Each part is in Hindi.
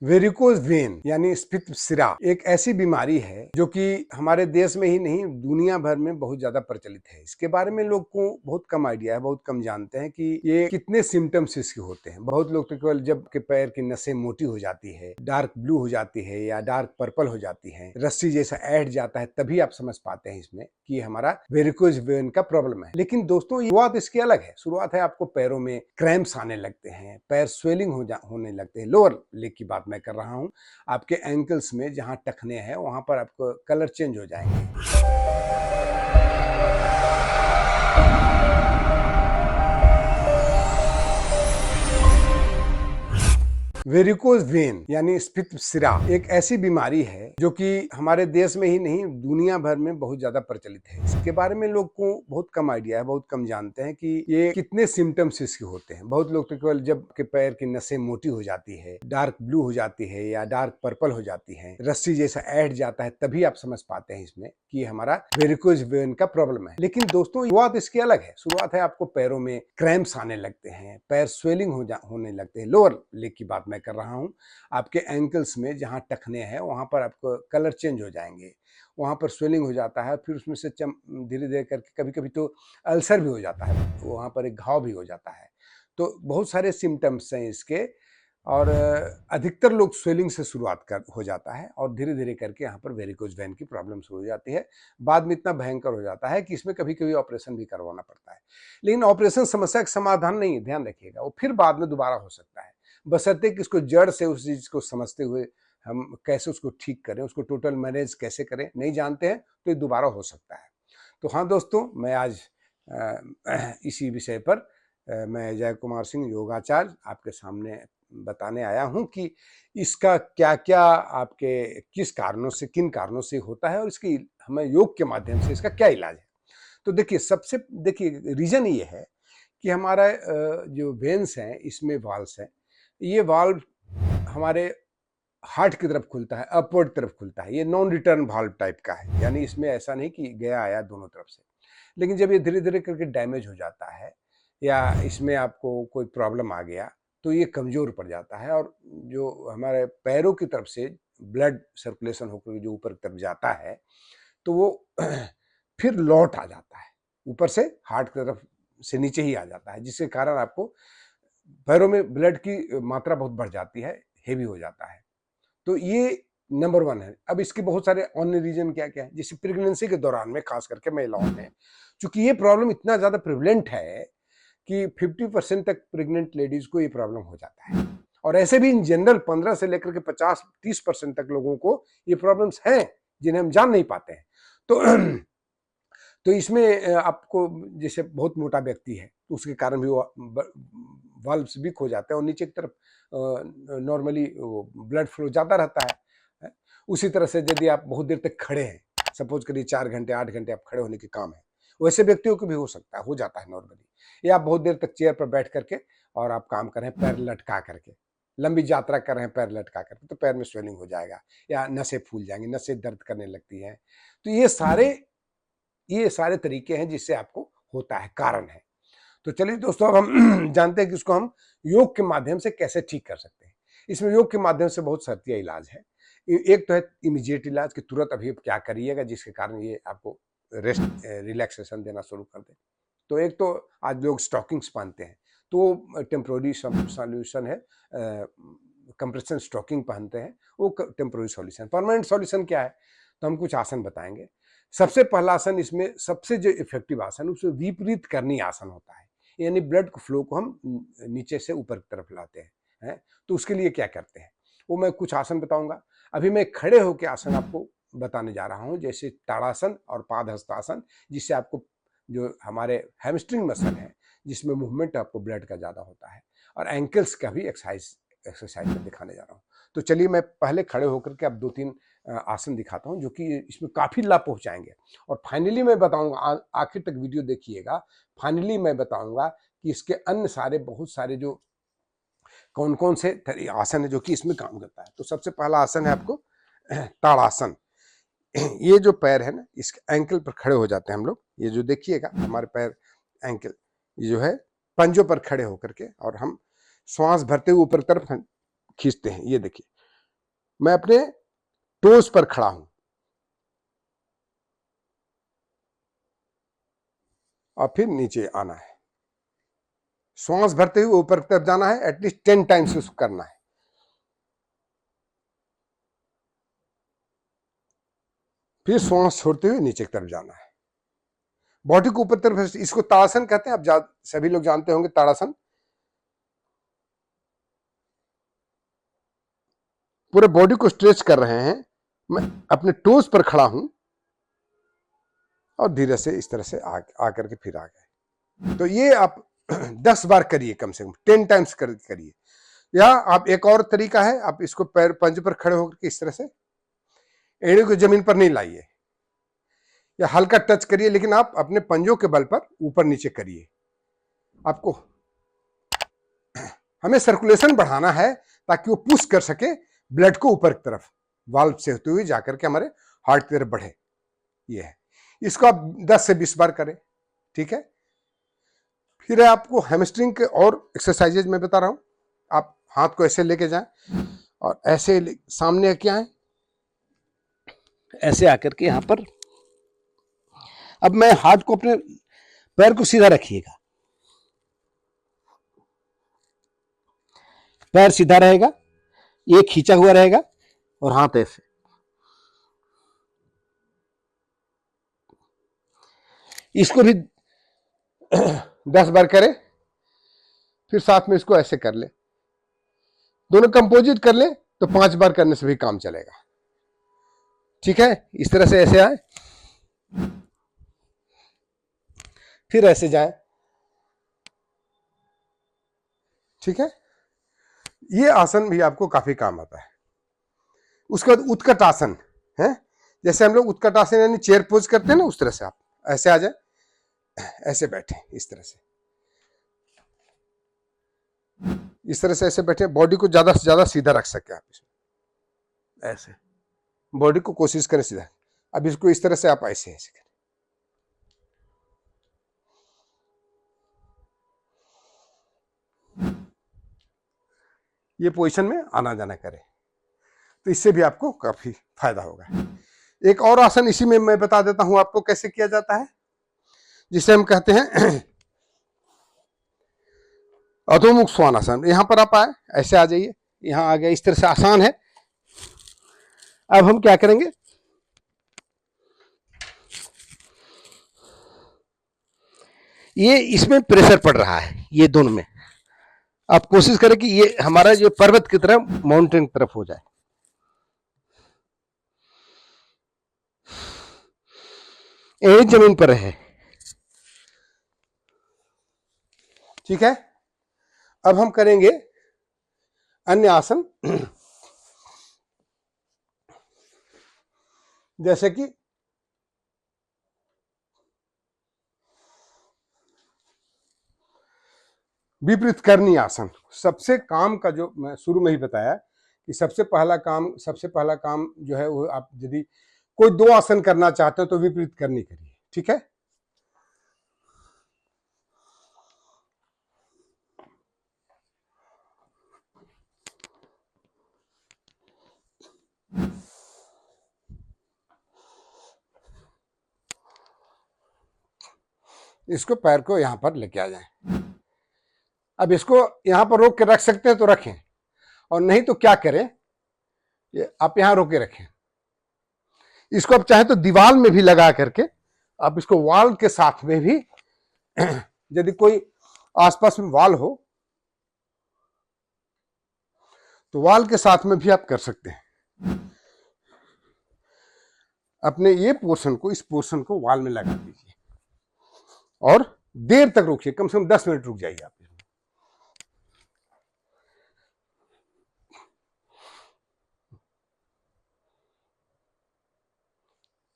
वेरिकोज वेन यानी स्फीत सिरा एक ऐसी बीमारी है जो कि हमारे देश में ही नहीं दुनिया भर में बहुत ज्यादा प्रचलित है। इसके बारे में लोग को बहुत कम आइडिया है, बहुत कम जानते हैं कि ये कितने सिम्टम्स इसके होते हैं। बहुत लोग तो केवल जब के पैर की नसें मोटी हो जाती है, डार्क ब्लू हो जाती है या डार्क पर्पल हो जाती है, रस्सी जैसा ऐड जाता है, तभी आप समझ पाते हैं इसमें कि हमारा वेरिकोज वेन का प्रॉब्लम है। लेकिन दोस्तों शुरुआत इसकी अलग है। शुरुआत है आपको पैरों में क्रैम्प्स आने लगते हैं, पैर स्वेलिंग होने लगते हैं। लोअर लेग की बात मैं कर रहा हूं। आपके एंकल्स में जहां टखने हैं वहां पर आपको कलर चेंज हो जाएंगे। वेरिकोज वेन यानी स्फीत सिरा एक ऐसी बीमारी है जो कि हमारे देश में ही नहीं दुनिया भर में बहुत ज्यादा प्रचलित है। इसके बारे में लोग को बहुत कम आइडिया है, बहुत कम जानते हैं कि ये कितने सिम्टम्स इसके होते हैं। बहुत लोग तो केवल जब के पैर की नसें मोटी हो जाती है, डार्क ब्लू हो जाती है या डार्क पर्पल हो जाती है, रस्सी जैसा ऐड जाता है, तभी आप समझ पाते हैं इसमें कि हमारा वेरिकोज वेन का प्रॉब्लम है। लेकिन दोस्तों शुरुआत इसकी अलग है। शुरुआत है आपको पैरों में क्रैम्प्स आने लगते हैं, पैर स्वेलिंग होने लगते हैं। लोअर लेग की बात मैं कर रहा हूं। आपके एंकल्स में जहां टखने हैं वहां पर आपको कलर चेंज हो जाएंगे, वहां पर स्वेलिंग हो जाता है। फिर उसमें से धीरे धीरे करके कभी कभी तो अल्सर भी हो जाता है, वहां पर एक घाव भी हो जाता है। तो बहुत सारे सिम्टम्स हैं इसके। और अधिकतर लोग स्वेलिंग से शुरुआत कर हो जाता है और धीरे धीरे करके यहाँ पर वेरिकोज वेन की प्रॉब्लम शुरू हो जाती है। बाद में इतना भयंकर हो जाता है कि इसमें कभी कभी ऑपरेशन भी करवाना पड़ता है। लेकिन ऑपरेशन समस्या का समाधान नहीं है, ध्यान रखिएगा। वो फिर बाद में दोबारा हो सकता है, बशर्ते कि इसको जड़ से उस चीज को समझते हुए हम कैसे उसको ठीक करें, उसको टोटल मैनेज कैसे करें, नहीं जानते हैं तो ये दोबारा हो सकता है। तो हाँ दोस्तों, मैं आज इसी विषय पर मैं जय कुमार सिंह योगाचार्य आपके सामने बताने आया हूं कि इसका क्या क्या आपके किस कारणों से, किन कारणों से होता है और इसकी हमें योग के माध्यम से इसका क्या इलाज है। तो देखिए, सबसे देखिए रीजन ये है कि हमारा जो वेन्स हैं इसमें वाल्व्स हैं। ये वाल्व हमारे हार्ट की तरफ खुलता है, अपवर्ड तरफ खुलता है। ये नॉन रिटर्न वाल्व टाइप का है, यानी इसमें ऐसा नहीं कि गया आया दोनों तरफ से। लेकिन जब ये धीरे धीरे करके डैमेज हो जाता है या इसमें आपको कोई प्रॉब्लम आ गया तो ये कमजोर पड़ जाता है और जो हमारे पैरों की तरफ से ब्लड सर्कुलेशन होकर जो ऊपर की तरफ जाता है तो वो फिर लौट आ जाता है, ऊपर से हार्ट की तरफ से नीचे ही आ जाता है, जिसके कारण आपको पैरों में ब्लड की मात्रा बहुत बढ़ जाती है, हेवी हो जाता है। तो ये नंबर वन है। अब इसके बहुत सारे अन्य रीजन क्या क्या है, जैसे प्रेगनेंसी के दौरान में खास करके महिलाओं में, चूंकि ये प्रॉब्लम इतना ज्यादा प्रिवलेंट है कि 50% तक प्रेग्नेंट लेडीज को ये प्रॉब्लम हो जाता है। और ऐसे भी इन जनरल 15 से लेकर के 50-30% तक लोगों को ये प्रॉब्लम्स हैं जिन्हें हम जान नहीं पाते हैं। तो तो इसमें आपको, जैसे बहुत मोटा व्यक्ति है तो उसके कारण भी वो वाल्व्स वीक हो जाते हैं और नीचे की तरफ नॉर्मली ब्लड फ्लो जाता रहता है। उसी तरह से यदि आप बहुत देर तक खड़े हैं, सपोज करिए 4 घंटे 8 घंटे आप खड़े होने के काम है, वैसे व्यक्तियों को भी हो सकता है, हो जाता है नॉर्मली। या आप बहुत देर तक चेयर पर बैठ करके और आप काम कर रहे हैं पैर लटका करके, लंबी यात्रा कर रहे हैं पैर लटका करके, तो पैर में स्वेलिंग हो जाएगा या नसें फूल जाएंगी, नसें दर्द करने लगती हैं। तो ये सारे तरीके हैं जिससे आपको होता है, कारण है। तो चलिए दोस्तों, अब हम जानते हैं कि इसको हम योग के माध्यम से कैसे ठीक कर सकते हैं। इसमें योग के माध्यम से बहुत शर्तीय इलाज है। एक तो है इमीडिएट इलाज कि तुरंत अभी आप क्या करिएगा जिसके कारण ये आपको रेस्ट रिलैक्सेशन देना शुरू कर दे। तो एक तो आज लोग स्टॉकिंग्स पहनते हैं, तो टेम्प्रोरी सॉल्यूशन है। कंप्रेशन स्टॉकिंग पहनते हैं, वो टेम्प्रोरी सॉल्यूशन। परमानेंट सॉल्यूशन क्या है, तो हम कुछ आसन बताएंगे। सबसे पहला आसन, इसमें सबसे जो इफेक्टिव आसन, उसमें विपरीत करनी आसन होता है, यानी ब्लड फ्लो को हम नीचे से ऊपर की तरफ लाते हैं। तो उसके लिए क्या करते हैं वो मैं कुछ आसन बताऊंगा। अभी मैं खड़े होकर आसन आपको बताने जा रहा हूं, जैसे ताड़ासन और पादहस्तासन, जिससे आपको जो हमारे हैमस्ट्रिंग मसल है जिसमें मूवमेंट आपको ब्लड का ज्यादा होता है, और एंकल्स का भी एक्सरसाइज में दिखाने जा रहा हूँ। तो चलिए मैं पहले खड़े होकर के अब 2-3 आसन दिखाता हूँ जो कि इसमें काफी लाभ पहुंचाएंगे। और फाइनली मैं बताऊंगा, आखिर तक वीडियो देखिएगा, फाइनली मैं बताऊंगा कि इसके अन्य सारे बहुत सारे जो कौन कौन से आसन है जो कि इसमें काम करता है। तो सबसे पहला आसन है आपको ताड़ासन। ये जो पैर है ना, इसके एंकल पर खड़े हो जाते हैं हम लोग। ये जो देखिएगा हमारे पैर एंकल, ये जो है पंजों पर खड़े होकर के, और हम श्वास भरते हुए ऊपर तरफ खींचते हैं। ये देखिए, मैं अपने टोज पर खड़ा हूं और फिर नीचे आना है। श्वास भरते हुए ऊपर की तरफ जाना है, एटलीस्ट 10 टाइम्स उसको करना है। फिर श्वास छोड़ते हुए नीचे की तरफ जाना है, बॉडी को ऊपर तरफ। इसको ताड़ासन कहते हैं, आप सभी लोग जानते होंगे ताड़ासन। पूरे बॉडी को स्ट्रेच कर रहे हैं। मैं अपने टोज पर खड़ा हूं और धीरे से इस तरह से आकर के फिर आ गए। तो ये आप 10 बार करिए, कम से कम 10 टाइम्स करिए। या आप एक और तरीका है, आप इसको पैर पंजे पर खड़े होकर के इस तरह से एड़ी को जमीन पर नहीं लाइए, या हल्का टच करिए, लेकिन आप अपने पंजों के बल पर ऊपर नीचे करिए। आपको हमें सर्कुलेशन बढ़ाना है ताकि वो पुश कर सके ब्लड को ऊपर की तरफ, वाल्व से होते हुए जाकर के हमारे हार्ट की तरफ बढ़े। ये है, इसको आप 10 से 20 बार करें, ठीक है। फिर आपको हैमस्ट्रिंग के और एक्सरसाइजेज मैं बता रहा हूं। आप हाथ को ऐसे लेके जाएं और ऐसे सामने क्या है, ऐसे आकर के यहां पर। अब मैं हाथ को, अपने पैर को सीधा रखिएगा, पैर सीधा रहेगा, ये खींचा हुआ रहेगा और हाथ ऐसे। इसको भी 10 बार करें। फिर साथ में इसको ऐसे कर ले, दोनों कंपोजिट कर ले तो 5 बार करने से भी काम चलेगा, ठीक है। इस तरह से ऐसे आए, फिर ऐसे जाए, ठीक है। ये आसन भी आपको काफी काम आता है। उसके बाद उत्कट आसन है, जैसे हम लोग उत्कट आसन यानी चेयर पोज करते हैं ना, उस तरह से आप ऐसे आ जाए, ऐसे बैठे इस तरह से, इस तरह से ऐसे बैठे, बॉडी को ज्यादा से ज्यादा सीधा रख सके आप इसमें, ऐसे बॉडी को कोशिश करें सीधा। अब इसको इस तरह से आप ऐसे ऐसे करें, ये पोजीशन में आना जाना करें, तो इससे भी आपको काफी फायदा होगा। एक और आसन इसी में मैं बता देता हूं आपको कैसे किया जाता है, जिसे हम कहते हैं अधोमुख स्वानासन। यहां पर आप आए, ऐसे आ जाइए, यहां आ गए, इस तरह से आसान है। अब हम क्या करेंगे, ये इसमें प्रेशर पड़ रहा है, ये दोनों में। आप कोशिश करें कि ये हमारा जो पर्वत की तरफ, माउंटेन की तरफ हो जाए। एक जमीन पर है, ठीक है। अब हम करेंगे अन्य आसन, जैसे कि विपरीत करनी आसन। सबसे काम का, जो मैं शुरू में ही बताया कि सबसे पहला काम जो है वो, आप यदि कोई 2 आसन करना चाहते हो तो विपरीत करनी करिए, ठीक है। इसको पैर को यहां पर लेके आ जाए। अब इसको यहां पर रोक के रख सकते हैं तो रखें, और नहीं तो क्या करें, ये आप यहां रोके रखें। इसको आप चाहे तो दीवार में भी लगा करके, आप इसको वॉल के साथ में भी यदि कोई आसपास में वॉल हो तो वॉल के साथ में भी आप कर सकते हैं। अपने ये पोर्शन को, इस पोर्शन को वॉल में लगा दीजिए और देर तक रुकिए, कम से कम 10 मिनट रुक जाइए आप।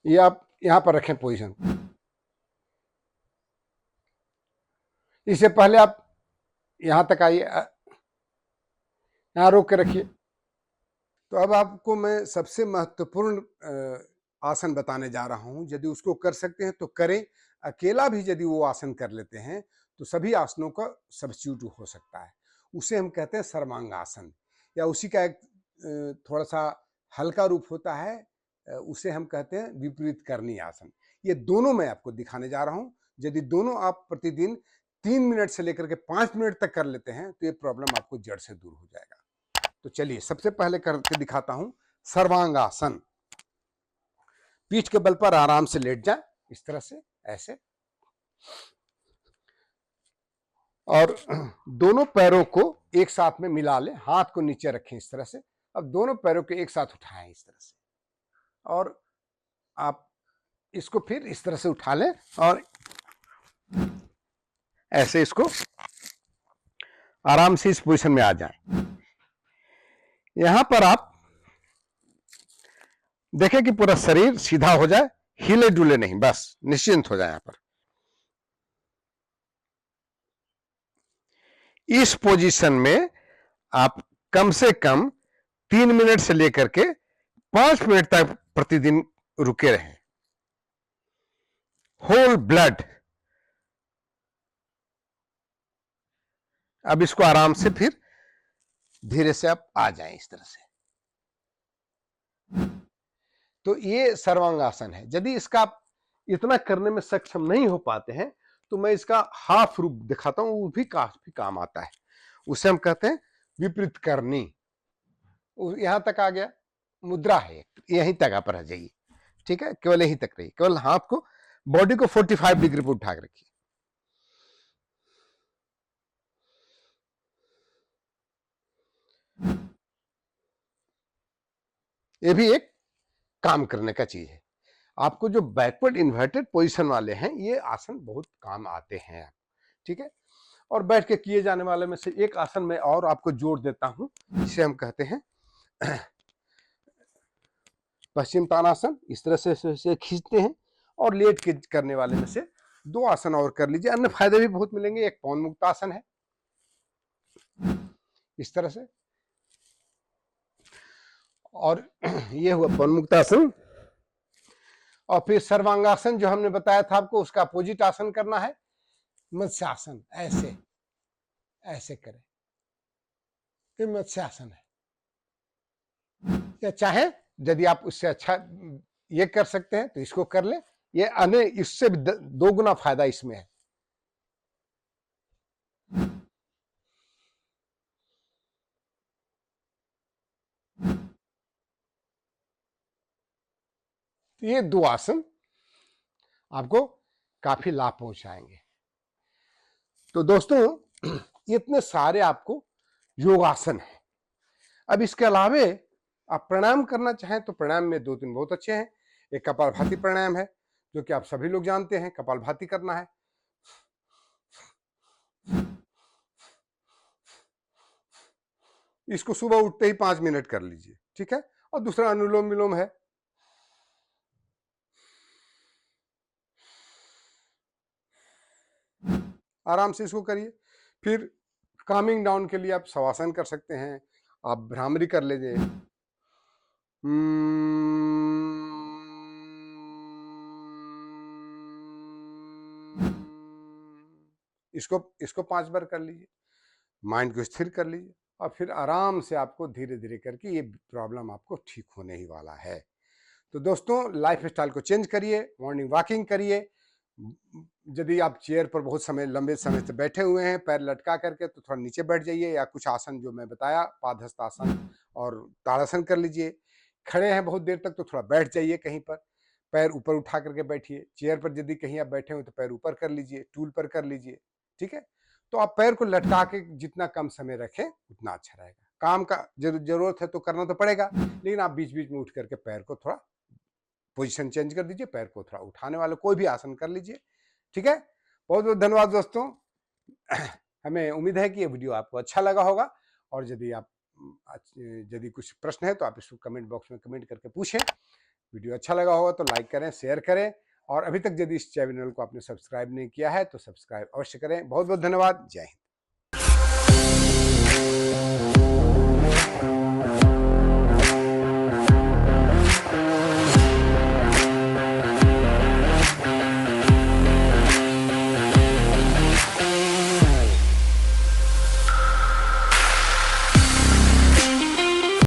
ये आप यहां पर रखें पोजीशन। इससे पहले आप यहां तक आइए, यहां रोक के रखिए। तो अब आपको मैं सबसे महत्वपूर्ण आसन बताने जा रहा हूं। यदि उसको कर सकते हैं तो करें, अकेला भी यदि वो आसन कर लेते हैं तो सभी आसनों का सब्स्टिट्यूट हो सकता है। उसे हम कहते हैं सर्वांग आसन, या उसी का एक थोड़ा सा हल्का रूप होता है उसे हम कहते हैं विपरीत करनी आसन। ये दोनों मैं आपको दिखाने जा रहा हूं। यदि दोनों आप प्रतिदिन 3 मिनट से लेकर के 5 मिनट तक कर लेते हैं तो ये प्रॉब्लम आपको जड़ से दूर हो जाएगा। तो चलिए सबसे पहले करके दिखाता हूं सर्वांगासन। पीठ के बल पर आराम से लेट जाए इस तरह से, ऐसे, और दोनों पैरों को एक साथ में मिला लें, हाथ को नीचे रखें इस तरह से। अब दोनों पैरों को एक साथ उठाएं इस तरह से, और आप इसको फिर इस तरह से उठा लें और ऐसे इसको आराम से इस पोजीशन में आ जाएं। यहां पर आप देखें कि पूरा शरीर सीधा हो जाए, हिले डुले नहीं, बस निश्चिंत हो जाए। यहां पर इस पोजीशन में आप कम से कम 3 मिनट से लेकर के 5 मिनट तक प्रतिदिन रुके रहें। Whole blood. अब इसको आराम से फिर धीरे से आप आ जाएं इस तरह से। तो ये सर्वांगासन है। यदि इसका आप इतना करने में सक्षम नहीं हो पाते हैं तो मैं इसका हाफ रूप दिखाता हूं, वो भी काफी काम आता है। उसे हम कहते हैं विपरीत करनी। यहां तक आ गया, मुद्रा है, यहीं तक आप रह जाइए, ठीक है, केवल यहीं तक रहिए। केवल हाथ को, बॉडी को 45 डिग्री पर उठा के रखिए। ये भी एक काम करने का चीज है। आपको जो बैकवर्ड इन्वर्टेड पोजीशन वाले हैं ये आसन बहुत काम आते हैं, ठीक है। और बैठ के किए जाने वाले में से एक आसन में और आपको जोड़ देता हूं, जिसे हम कहते हैं पश्चिम तानासन। इस तरह से खींचते हैं और लेट के करने वाले में से 2 आसन और कर लीजिए। अन्य फायदे भी बहुत मिलेंगे। एक पवन मुक्त आसन है इस तरह से, और ये हुआ पवन मुक्त आसन। और फिर सर्वांगासन जो हमने बताया था आपको, उसका अपोजिट आसन करना है मत्स्यासन। ऐसे ऐसे करें, ये मत्स्यासन है। या चाहे यदि आप उससे अच्छा ये कर सकते हैं तो इसको कर ले। ये अन्य इससे 2 गुना फायदा इसमें है। ये 2 आसन आपको काफी लाभ पहुंचाएंगे। तो दोस्तों इतने सारे आपको योगासन है। अब इसके अलावे आप प्राणायाम करना चाहें तो प्राणायाम में 2-3 बहुत अच्छे हैं। एक कपालभाति प्राणायाम है जो कि आप सभी लोग जानते हैं। कपालभाति करना है, इसको सुबह उठते ही 5 मिनट कर लीजिए, ठीक है। और दूसरा अनुलोम विलोम है। आराम से इसको करिए। फिर कामिंग डाउन के लिए आप शवासन कर सकते हैं, आप भ्रामरी कर लीजिए। इसको 5 बार कर लीजिए, माइंड को स्थिर कर लीजिए, और फिर आराम से आपको धीरे धीरे करके ये प्रॉब्लम आपको ठीक होने ही वाला है। तो दोस्तों लाइफ स्टाइल को चेंज करिए, मॉर्निंग वॉकिंग करिए। यदि आप चेयर पर बहुत समय, लंबे समय से बैठे हुए हैं पैर लटका करके, तो थोड़ा नीचे बैठ जाइए, या कुछ आसन जो मैं बताया पादहस्त आसन और ताड़ासन कर लीजिए। खड़े हैं बहुत देर तक तो थोड़ा बैठ जाइए कहीं पर, पैर ऊपर उठा करके बैठिए। चेयर पर यदि कहीं आप बैठे हो तो पैर ऊपर कर लीजिए, टूल पर कर लीजिए, ठीक है। तो आप पैर को लटका के जितना कम समय रखें उतना अच्छा रहेगा। काम का जरूरत है तो करना तो पड़ेगा, लेकिन आप बीच बीच में उठ करके पैर को थोड़ा पोजीशन चेंज कर दीजिए, पैर को थोड़ा उठाने वाले कोई भी आसन कर लीजिए, ठीक है। बहुत बहुत धन्यवाद दोस्तों। हमें उम्मीद है कि ये वीडियो आपको अच्छा लगा होगा, और यदि कुछ प्रश्न है तो आप इसको कमेंट बॉक्स में कमेंट करके पूछें। वीडियो अच्छा लगा होगा तो लाइक करें, शेयर करें, और अभी तक यदि इस चैनल को आपने सब्सक्राइब नहीं किया है तो सब्सक्राइब अवश्य करें। बहुत बहुत धन्यवाद। जय हिंद।